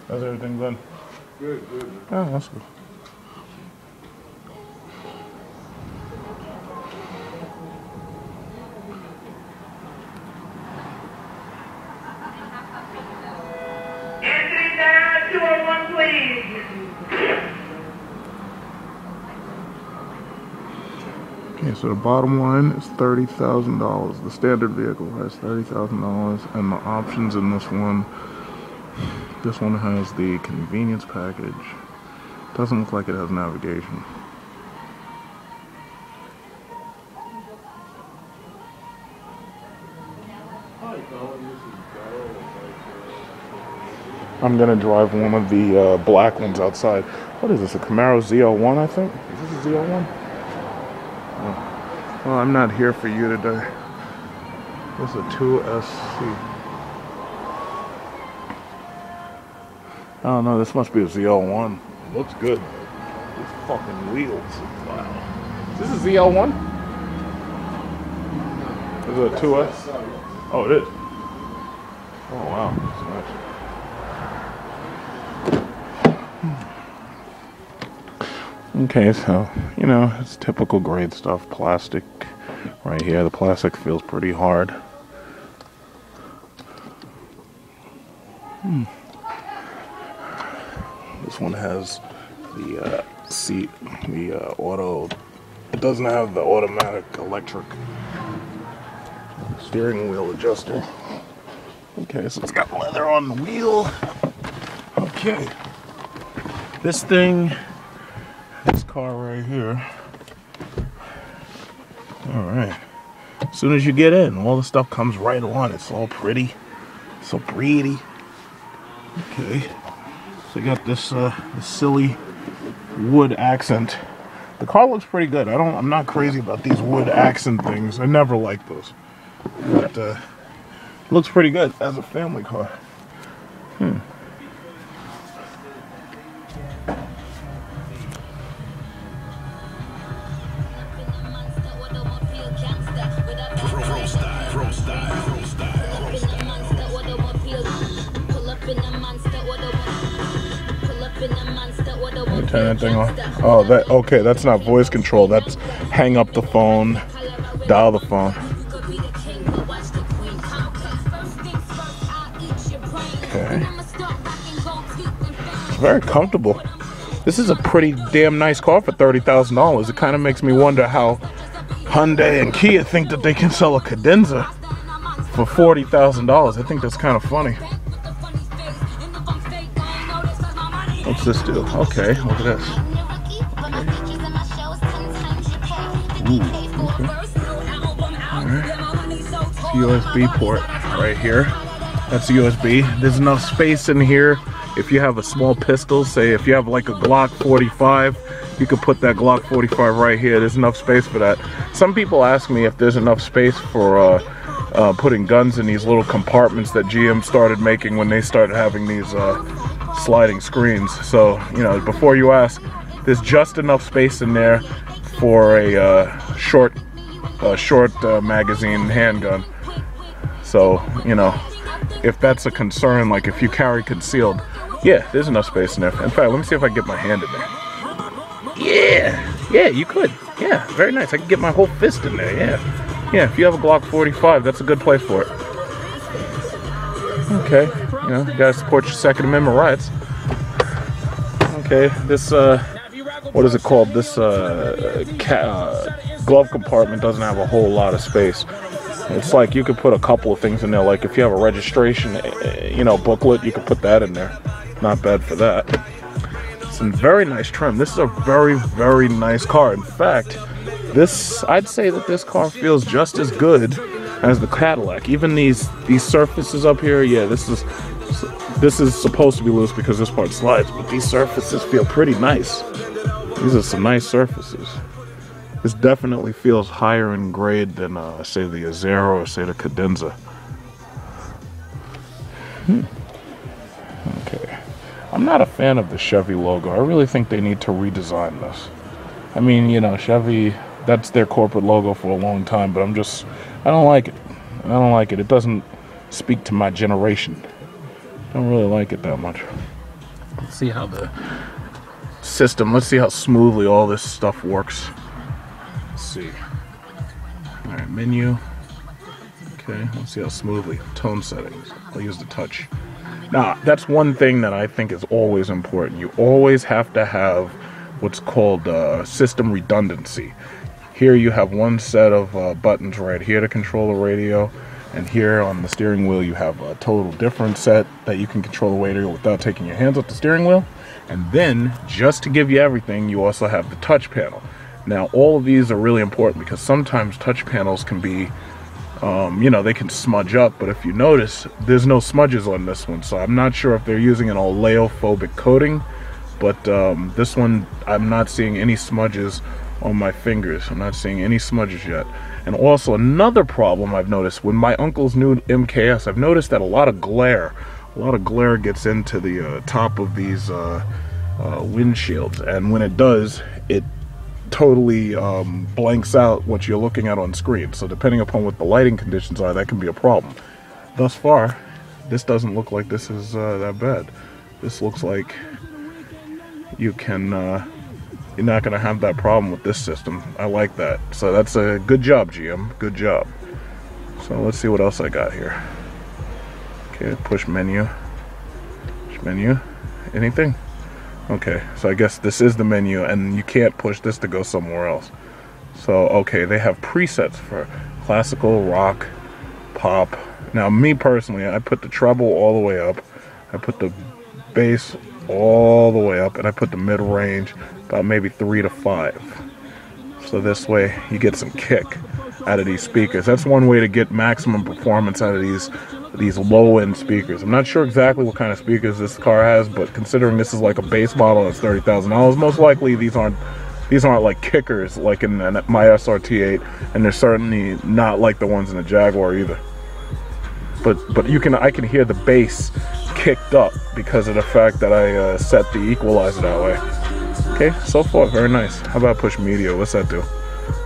How's everything been? Good, good. Oh, that's good. Entry down 201, please. Okay, so the bottom line is $30,000. The standard vehicle has $30,000, and the options in this one has the convenience package. Doesn't look like it has navigation. I'm gonna drive one of the black ones outside. What is this, a Camaro ZL1, I think? Is this a ZL1? Oh. Well, I'm not here for you today. This is a 2SC. I don't know, this must be a ZL1. Looks good. These fucking wheels. Wow. Is this a ZL1? Is it a 2S? Oh, it is. Oh, wow. That's nice. Okay, so, you know, it's typical grade stuff. Plastic right here. The plastic feels pretty hard. This one has the seat, the auto. It doesn't have the automatic electric steering wheel adjuster. Okay, so it's got leather on the wheel. Okay. This car right here. Alright. As soon as you get in, all the stuff comes right on. It's all pretty. So pretty. Okay. So you got this silly wood accent. The car looks pretty good. I'm not crazy about these wood accent things. I never liked those. But it looks pretty good as a family car. Turn that thing on. Oh, okay, that's not voice control. That's hang up the phone, dial the phone. Okay. It's very comfortable. This is a pretty damn nice car for $30,000. It kind of makes me wonder how Hyundai and Kia think that they can sell a Cadenza for $40,000. I think that's kind of funny. What's this do? Okay, look at this. Ooh, okay. Alright. USB port right here. That's USB. There's enough space in here if you have a small pistol. Say if you have like a Glock 45, you could put that Glock 45 right here. There's enough space for that. Some people ask me if there's enough space for putting guns in these little compartments that GM started making when they started having these sliding screens. So, you know, before you ask, there's just enough space in there for a short magazine handgun. So, you know, if that's a concern, like if you carry concealed, yeah, there's enough space in there. In fact, let me see if I can get my hand in there. Yeah, you could. Yeah, very nice. I can get my whole fist in there. Yeah, if you have a Glock 45, that's a good place for it. Okay, you know, you gotta support your Second Amendment rights. Okay, this what is it called? This glove compartment doesn't have a whole lot of space. It's like you could put a couple of things in there. Like if you have a registration, you know, booklet, you could put that in there. Not bad for that. It's a very nice trim. This is a very, very nice car. In fact, I'd say that this car feels just as good as the Cadillac. Even these surfaces up here, yeah, this is supposed to be loose because this part slides, but these surfaces feel pretty nice. These are some nice surfaces. This definitely feels higher in grade than say the Azero or say the Cadenza. Okay, I'm not a fan of the Chevy logo. I really think they need to redesign this. I mean, you know, Chevy, that's their corporate logo for a long time, but I don't like it. I don't like it. It doesn't speak to my generation. I don't really like it that much. Let's see how the system, let's see how smoothly all this stuff works. Let's see. Alright, menu. Okay, let's see how smoothly. Tone settings. I'll use the touch. Now, that's one thing that I think is always important. You always have to have what's called system redundancy. Here you have one set of buttons right here to control the radio, and here on the steering wheel you have a total different set that you can control the radio without taking your hands off the steering wheel. And then, just to give you everything, you also have the touch panel. Now, all of these are really important because sometimes touch panels can be, you know, they can smudge up, but if you notice, there's no smudges on this one, so I'm not sure if they're using an oleophobic coating, but this one, I'm not seeing any smudges on my fingers. I'm not seeing any smudges yet. And also, another problem I've noticed, with my uncle's new MKS, I've noticed that a lot of glare gets into the top of these windshields, and when it does, it totally blanks out what you're looking at on screen. So depending upon what the lighting conditions are, that can be a problem. Thus far, this doesn't look like this is that bad. This looks like you can you're not going to have that problem with this system. I like that. So that's a good job, GM. Good job. So let's see what else I got here. Okay, push menu. Push menu. Anything? Okay, so I guess this is the menu, and you can't push this to go somewhere else. So, okay, they have presets for classical, rock, pop. Now, me personally, I put the treble all the way up. I put the bass all the way up, and I put the mid-range about maybe 3 to 5. So this way, you get some kick out of these speakers. That's one way to get maximum performance out of these low-end speakers. I'm not sure exactly what kind of speakers this car has, but considering this is like a base model that's $30,000, most likely these aren't like kickers like in my SRT8, and they're certainly not like the ones in the Jaguar either. But I can hear the bass kicked up because of the fact that I set the equalizer that way. Okay, so far very nice. How about push media? What's that do?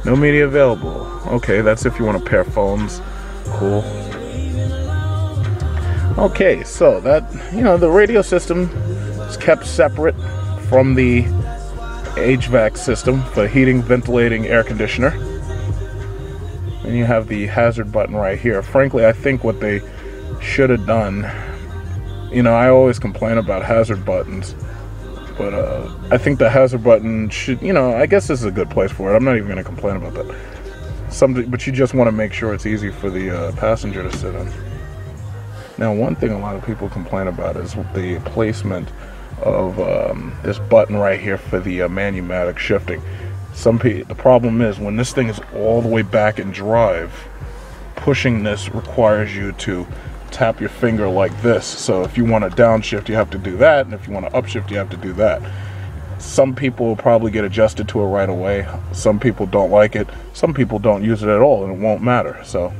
No media available. Okay, that's if you want to pair phones. Cool. Okay, so that, you know, the radio system is kept separate from the HVAC system for heating, ventilating, air conditioner. And you have the hazard button right here. Frankly, I think what they should have done, you know, I always complain about hazard buttons, but I think the hazard button should, you know, I guess this is a good place for it. I'm not even going to complain about that. But you just want to make sure it's easy for the passenger to sit in. Now, one thing a lot of people complain about is the placement of this button right here for the manumatic shifting. The problem is when this thing is all the way back in drive, pushing this requires you to tap your finger like this. So if you want to downshift, you have to do that, and if you want to upshift, you have to do that. Some people will probably get adjusted to it right away. Some people don't like it. Some people don't use it at all, and it won't matter. So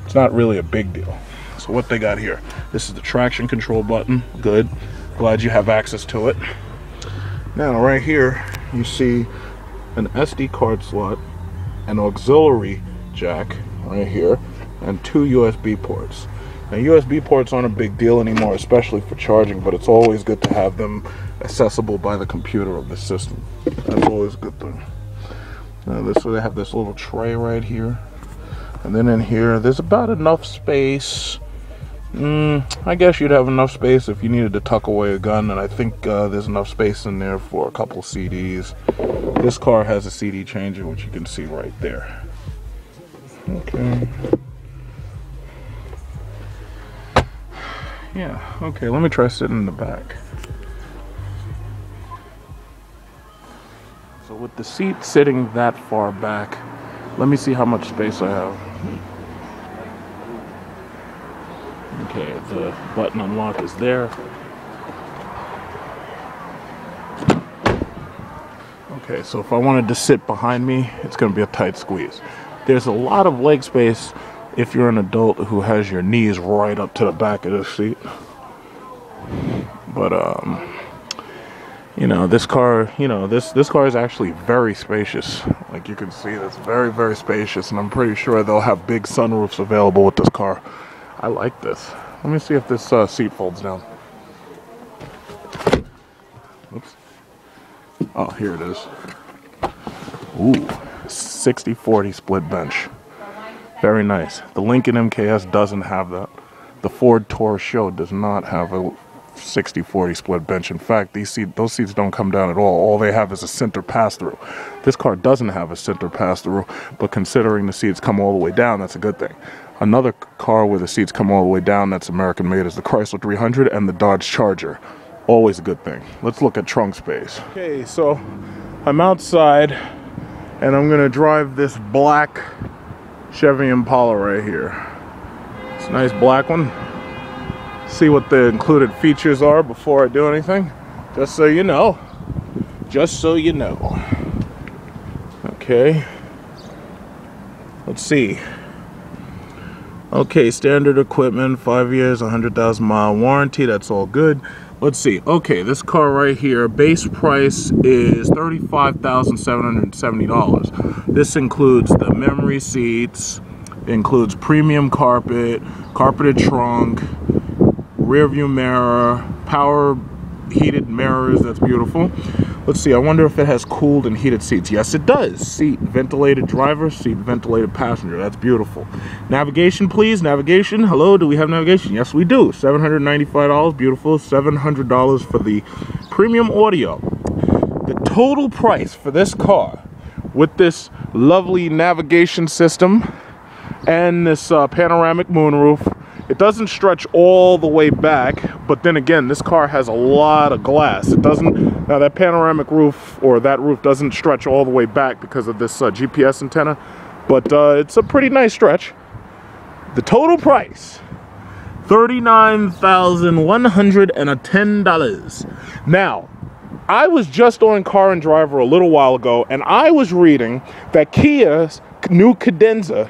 it's not really a big deal. So what they got here, this is the traction control button. Good. Glad you have access to it. Now right here you see an SD card slot, an auxiliary jack right here, and 2 USB ports. Now USB ports aren't a big deal anymore, especially for charging, but it's always good to have them accessible by the computer of the system. That's always a good thing. Now so they have this little tray right here, and then in here there's about enough space. I guess you'd have enough space if you needed to tuck away a gun, and I think there's enough space in there for a couple CDs. This car has a CD changer, which you can see right there. Okay. Yeah, okay, let me try sitting in the back. So with the seat sitting that far back, let me see how much space I have. Okay, the button unlock is there. Okay, so if I wanted to sit behind me, it's going to be a tight squeeze. There's a lot of leg space if you're an adult who has your knees right up to the back of the seat. But, You know, this car, you know, this car is actually very spacious. Like you can see, it's very, very spacious, and I'm pretty sure they'll have big sunroofs available with this car. I like this. Let me see if this seat folds down. Oops. Oh, here it is. Ooh, 60-40 split bench. Very nice. The Lincoln MKS doesn't have that. The Ford Taurus Show does not have a 60-40 split bench. In fact, those seats don't come down at all. All they have is a center pass-through. This car doesn't have a center pass-through, but considering the seats come all the way down, that's a good thing. Another car where the seats come all the way down that's American-made is the Chrysler 300 and the Dodge Charger. Always a good thing. Let's look at trunk space. Okay, so I'm outside, and I'm gonna drive this black Chevy Impala right here. It's a nice black one. See what the included features are before I do anything, just so you know. Just so you know. Okay. Let's see. Okay, standard equipment, 5 years, 100,000 mile warranty. That's all good. Let's see. Okay, this car right here, base price is $35,770. This includes the memory seats, includes premium carpet, carpeted trunk, rear view mirror, power heated mirrors. That's beautiful. Let's see, I wonder if it has cooled and heated seats. Yes, it does. Seat ventilated driver, seat ventilated passenger. That's beautiful. Navigation, please. Navigation. Hello, do we have navigation? Yes, we do. $795. Beautiful. $700 for the premium audio. The total price for this car with this lovely navigation system and this panoramic moonroof, it doesn't stretch all the way back, but then again, this car has a lot of glass. It doesn't, now that panoramic roof, or that roof doesn't stretch all the way back because of this GPS antenna, but it's a pretty nice stretch. The total price, $39,110. Now, I was just on Car and Driver a little while ago, and I was reading that Kia's new Cadenza,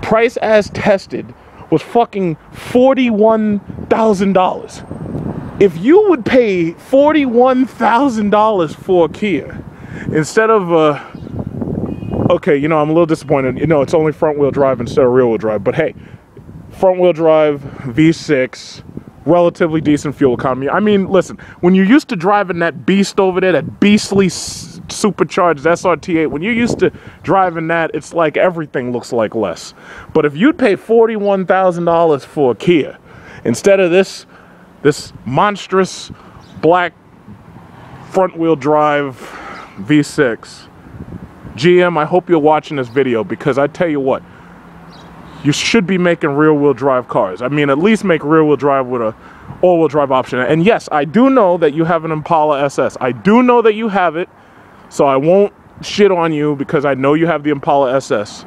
price as tested, was fucking $41,000. If you would pay $41,000 for a Kia instead of okay, you know, I'm a little disappointed. You know, it's only front wheel drive instead of rear wheel drive, but hey, front wheel drive, V6, relatively decent fuel economy. I mean, listen, when you're used to driving that beast over there, that beastly supercharged SRT8, when you're used to driving that, it's like everything looks like less. But if you'd pay $41,000 for a Kia instead of this monstrous black front wheel drive V6, GM, I hope you're watching this video, because I tell you what, you should be making rear-wheel drive cars. I mean, at least make rear-wheel drive with a all-wheel drive option. And yes, I do know that you have an Impala SS. I do know that you have it, so I won't shit on you because I know you have the Impala SS.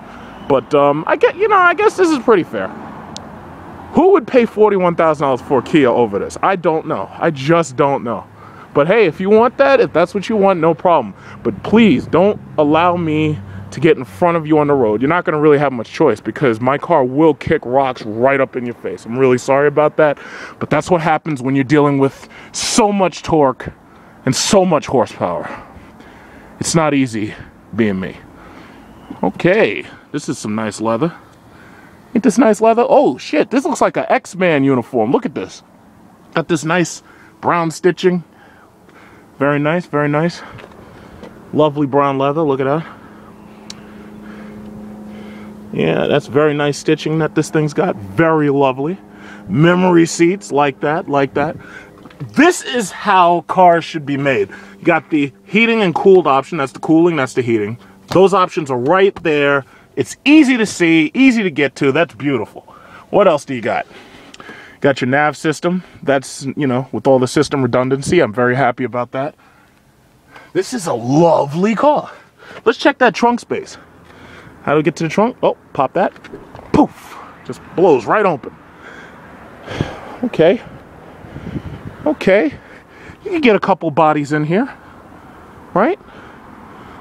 But I guess this is pretty fair. Who would pay $41,000 for a Kia over this? I don't know. I just don't know. But hey, if you want that, if that's what you want, no problem. But please don't allow me to get in front of you on the road. You're not going to really have much choice because my car will kick rocks right up in your face. I'm really sorry about that, but that's what happens when you're dealing with so much torque and so much horsepower. It's not easy being me. Okay, this is some nice leather. Ain't this nice leather? Oh shit, this looks like an X-Man uniform. Look at this. Got this nice brown stitching. Very nice, very nice. Lovely brown leather, look at that. Yeah, that's very nice stitching that this thing's got. Very lovely. Memory seats, like that, like that. This is how cars should be made. You got the heating and cooled option. That's the cooling, that's the heating. Those options are right there. It's easy to see, easy to get to. That's beautiful. What else do you got? Got your nav system. That's, you know, with all the system redundancy, I'm very happy about that. This is a lovely car. Let's check that trunk space. How do we get to the trunk? Oh, pop that. Poof. Just blows right open. Okay. Okay. You can get a couple bodies in here. Right?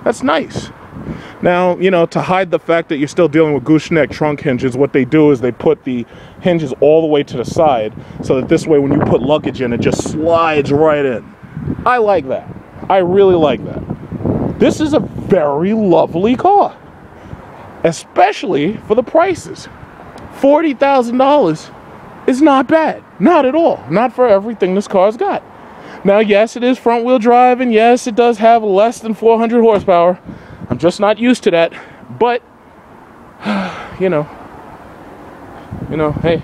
That's nice. Now, you know, to hide the fact that you're still dealing with gooseneck trunk hinges, what they do is they put the hinges all the way to the side so that this way when you put luggage in, it just slides right in. I like that. I really like that. This is a very lovely car, especially for the prices. $40,000 is not bad, not at all. Not for everything this car's got. Now, yes, it is front wheel drive, and yes, it does have less than 400 horsepower. I'm just not used to that, but you know, hey,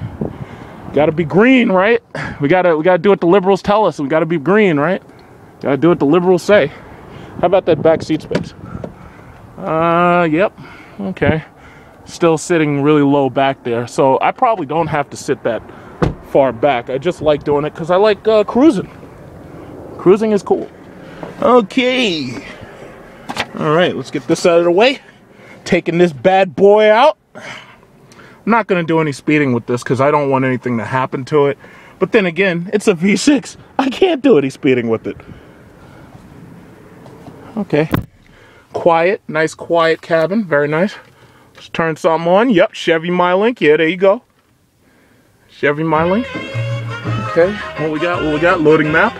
gotta be green, right? We gotta do what the liberals tell us. We gotta be green, right? Gotta do what the liberals say. How about that back seat space? Yep, okay. Still sitting really low back there, so I probably don't have to sit that far back. I just like doing it because I like cruising. Cruising is cool. Okay. All right, let's get this out of the way. Taking this bad boy out. I'm not going to do any speeding with this because I don't want anything to happen to it. But then again, it's a V6. I can't do any speeding with it. Okay. Quiet. Nice quiet cabin. Very nice. Let's turn something on. Yep, Chevy MyLink. Yeah, there you go. Chevy MyLink. Okay. What we got? What we got? Loading map.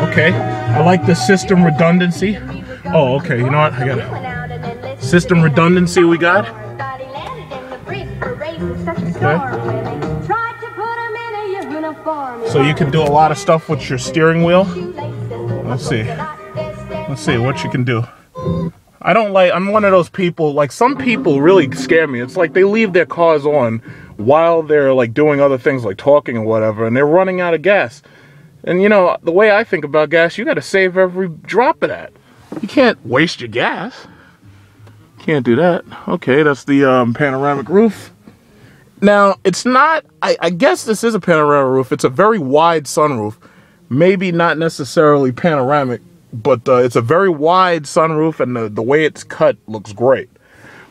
Okay. I like the system redundancy. Oh, okay. You know what? I got it. System redundancy we got. Okay. So you can do a lot of stuff with your steering wheel. Let's see. Let's see what you can do. I'm one of those people, like some people really scare me. It's like they leave their cars on while they're like doing other things like talking or whatever, and they're running out of gas. And you know, the way I think about gas, you got to save every drop of that. You can't waste your gas. Can't do that. Okay, that's the panoramic roof. Now, it's not, I guess this is a panoramic roof. It's a very wide sunroof. Maybe not necessarily panoramic, but it's a very wide sunroof, and the way it's cut looks great.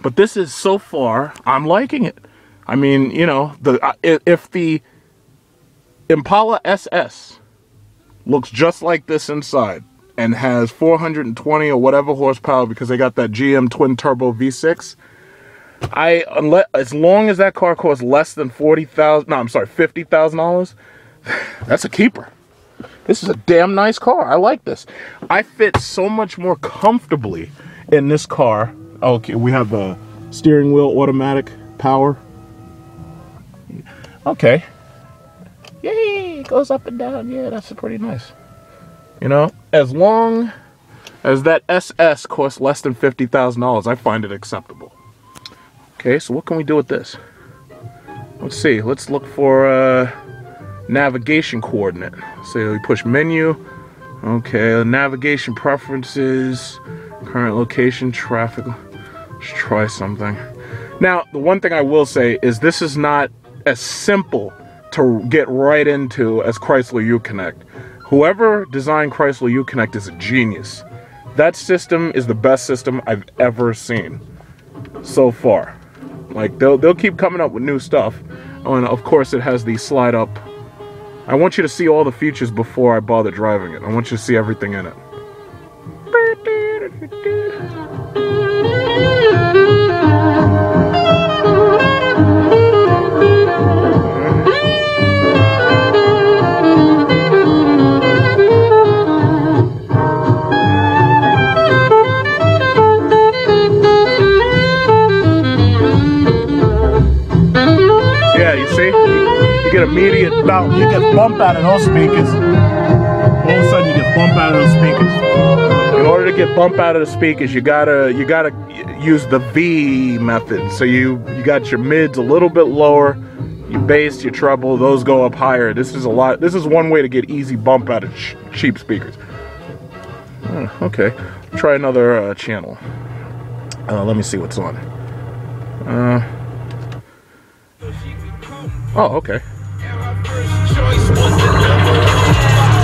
But this is, so far, I'm liking it. I mean, you know, if the Impala SS looks just like this inside and has 420 or whatever horsepower because they got that GM twin turbo V6, as long as that car costs less than $50,000, that's a keeper. This is a damn nice car. I like this. I fit so much more comfortably in this car. Okay, we have the steering wheel automatic power. Okay. Yay, it goes up and down. Yeah, that's pretty nice. You know, as long as that SS costs less than $50,000, I find it acceptable. Okay, so what can we do with this? Let's see. Let's look for navigation coordinate. So we push menu. Okay, navigation preferences, current location, traffic. Let's try something. Now, the one thing I will say is this is not as simple to get right into as Chrysler Uconnect. Whoever designed Chrysler Uconnect is a genius. That system is the best system I've ever seen so far. Like, they'll keep coming up with new stuff. Oh, and of course it has the slide up. I want you to see all the features before I bother driving it. I want you to see everything in it. You get immediate bounce. You get bump out of those speakers. All of a sudden, you get bump out of those speakers. In order to get bump out of the speakers, you gotta use the V method. So you got your mids a little bit lower, your bass, your treble, those go up higher. This is one way to get easy bump out of cheap speakers. Okay, try another channel. Let me see what's on. Oh, okay.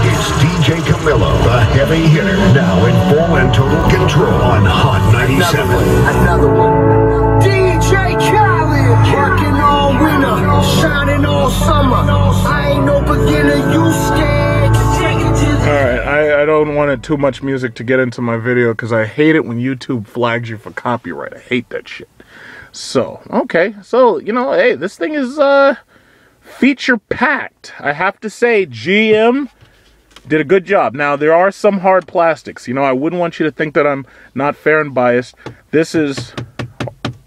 It's DJ Camillo, the heavy hitter, now in full and total control on Hot 97. Another one. DJ Khaled, working all winter, shining all summer. I ain't no beginner, you scared to take it to the... Alright, I don't want too much music to get into my video because I hate it when YouTube flags you for copyright. I hate that shit. So, okay. So, you know, hey, this thing is feature packed. I have to say, GM Did a good job. Now, there are some hard plastics. You know, I wouldn't want you to think that I'm not fair and biased. This is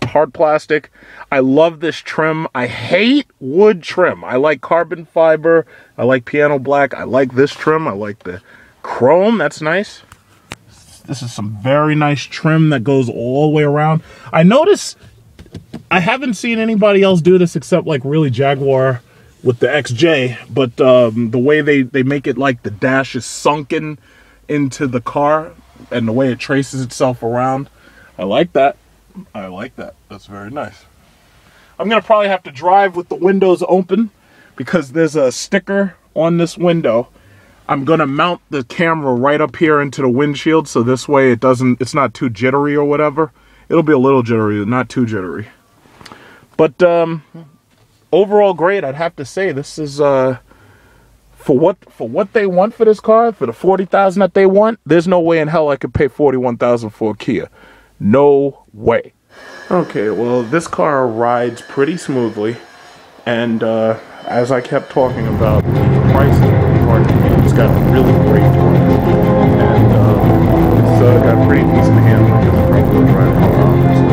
hard plastic. I love this trim. I hate wood trim. I like carbon fiber. I like piano black. I like this trim. I like the chrome. That's nice. This is some very nice trim that goes all the way around. I notice I haven't seen anybody else do this except like really Jaguar with the XJ, but the way they make it like the dash is sunken into the car and the way it traces itself around, I like that. I like that. That's very nice. I'm gonna probably have to drive with the windows open because there's a sticker on this window. I'm gonna mount the camera right up here into the windshield so this way it's not too jittery or whatever. It'll be a little jittery, not too jittery. But overall great. I'd have to say this is for what they want for this car, for the $40,000 that they want. There's no way in hell I could pay $41,000 for a Kia. No way. Okay, well, this car rides pretty smoothly, and as I kept talking about, the price is pretty hard to beat. It's got really great torque, and it's got pretty decent handling. It's probably driving around.